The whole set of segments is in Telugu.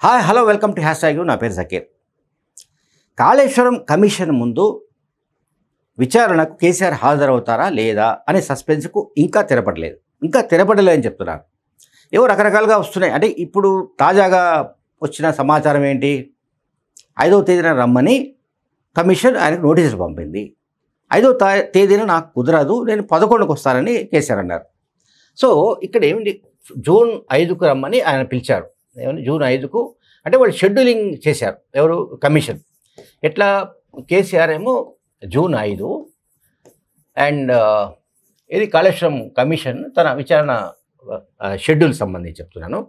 Hi hello welcome to hash నా పేరు జకీర్. కాళేశ్వరం కమిషన్ ముందు విచారణకు కేసీఆర్ హాజరవుతారా లేదా అనే సస్పెన్స్కు ఇంకా తెరపడలేదని చెప్తున్నారు. ఏవో రకరకాలుగా వస్తున్నాయి. అంటే ఇప్పుడు తాజాగా వచ్చిన సమాచారం ఏంటి, 5వ తేదీన రమ్మని కమిషన్ ఆయనకు నోటీసులు పంపింది. 5వ తేదీన నాకు కుదరదు, నేను 11కు వస్తానని కేసీఆర్ అన్నారు. సో ఇక్కడ ఏమిటి, జూన్ 5కు రమ్మని ఆయన పిలిచారు. ఏమని జూన్ 5కు అంటే వాళ్ళు షెడ్యూలింగ్ చేశారు. ఎవరు, కమిషన్. ఎట్లా, కేసీఆర్ ఏమో జూన్ 5 అండ్ ఇది కాళేశ్వరం కమిషన్ తన విచారణ షెడ్యూల్ సంబంధించి చెప్తున్నాను.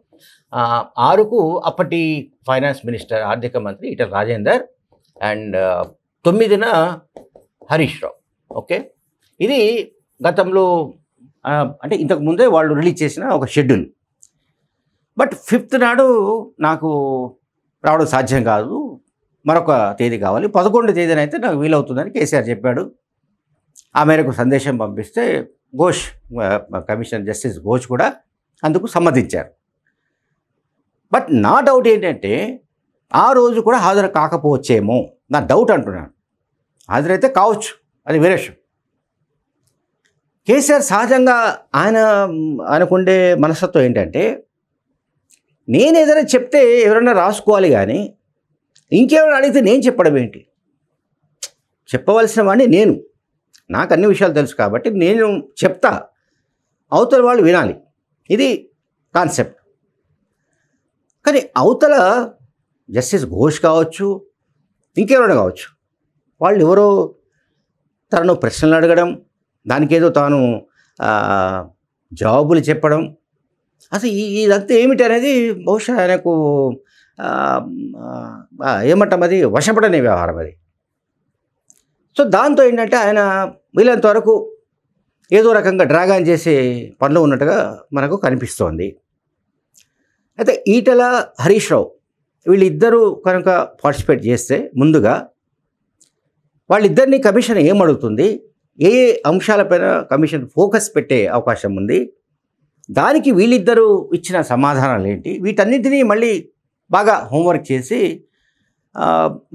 6కు అప్పటి ఫైనాన్స్ మినిస్టర్, ఆర్థిక మంత్రి ఈటెల రాజేందర్ అండ్ 9న హరీష్ రావు. ఓకే, ఇది గతంలో అంటే ఇంతకు ముందే వాళ్ళు రిలీజ్ చేసిన ఒక షెడ్యూల్. బట్ 5th నాడు నాకు రావడం సాధ్యం కాదు, మరొక తేదీ కావాలి, 11వ తేదీన అయితే నాకు వీలవుతుందని కేసీఆర్ చెప్పాడు. ఆ మేరకు సందేశం పంపిస్తే ఘోష్, కమిషనర్ జస్టిస్ ఘోష్ కూడా అందుకు సమ్మతించారు. బట్ నా డౌట్ ఏంటంటే ఆ రోజు కూడా హాజరు కాకపోవచ్చేమో నా డౌట్ అంటున్నాను. హాజరైతే కావచ్చు, అది వేరే విషయం. కేసీఆర్ సహజంగా ఆయనకుండే మనస్తత్వం ఏంటంటే, నేను ఏదైనా చెప్తే ఎవరైనా రాసుకోవాలి, కానీ ఇంకెవరైనా అడిగితే నేను చెప్పడం ఏంటి, చెప్పవలసిన వాడిని నేను, నాకు అన్ని విషయాలు తెలుసు కాబట్టి నేను చెప్తా, అవతల వాళ్ళు వినాలి. ఇది కాన్సెప్ట్. కానీ అవతల జస్టిస్ ఘోష్ కావచ్చు, ఇంకెవరైనా కావచ్చు, వాళ్ళు ఎవరో తనను ప్రశ్నలు అడగడం, దానికేదో తాను జవాబులు చెప్పడం, అసలు ఇదంతా ఏమిటి అనేది బహుశా ఆయనకు ఏమంటాం, అది వశపడనే వ్యవహారం అది. సో దాంతో ఏంటంటే ఆయన వీళ్ళంత వరకు ఏదో రకంగా డ్రాగన్ చేసే పనిలో ఉన్నట్టుగా మనకు కనిపిస్తోంది. అయితే ఈటెల, హరీష్ రావు వీళ్ళిద్దరూ కనుక పార్టిసిపేట్ చేస్తే ముందుగా వాళ్ళిద్దరినీ కమిషన్ ఏమడుగుతుంది, ఏ అంశాలపైన కమిషన్ ఫోకస్ పెట్టే అవకాశం ఉంది, దానికి వీళ్ళిద్దరూ ఇచ్చిన సమాధానాలు ఏంటి, వీటన్నిటినీ మళ్ళీ బాగా హోంవర్క్ చేసి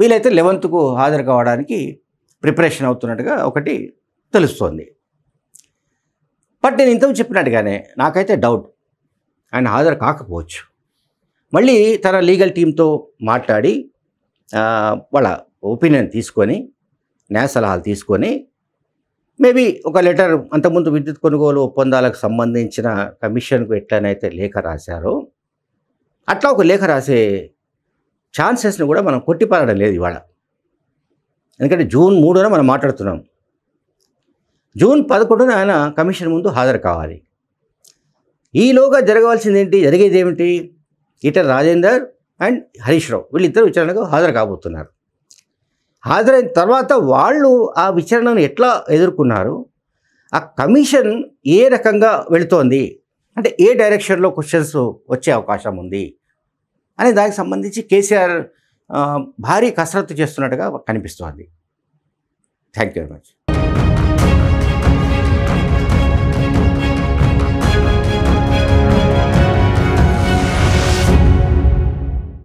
వీలైతే 11కు హాజరు కావడానికి ప్రిపరేషన్ అవుతున్నట్టుగా ఒకటి తెలుస్తోంది. బట్ నేను ఇంతకు చెప్పినట్టుగానే నాకైతే డౌట్, ఆయన హాజరు కాకపోవచ్చు. మళ్ళీ తన లీగల్ టీంతో మాట్లాడి వాళ్ళ ఒపీనియన్ తీసుకొని, న్యాయ సలహాలు తీసుకొని, మేబీ ఒక లెటర్, అంతకుముందు విద్యుత్ కొనుగోలు ఒప్పందాలకు సంబంధించిన కమిషన్కు ఎట్లనైతే లేఖ రాశారో అట్లా ఒక లేఖ రాసే ఛాన్సెస్ని కూడా మనం కొట్టిపారడం లేదు ఇవాళ. ఎందుకంటే జూన్ 3న మనం మాట్లాడుతున్నాం. జూన్ 11న ఆయన కమిషన్ ముందు హాజరు కావాలి. ఈలోగా జరిగేది ఏమిటి, ఈటెల రాజేందర్ అండ్ హరీష్ రావు వీళ్ళిద్దరు విచారణకు హాజరు కాబోతున్నారు. హాజరైన తర్వాత వాళ్ళు ఆ విచారణను ఎట్లా ఎదుర్కొన్నారు, ఆ కమిషన్ ఏ రకంగా వెళుతోంది, అంటే ఏ డైరెక్షన్లో క్వశ్చన్స్ వచ్చే అవకాశం ఉంది అనే దానికి సంబంధించి కేసీఆర్ భారీ కసరత్తు చేస్తున్నట్టుగా కనిపిస్తోంది. Thank you very much.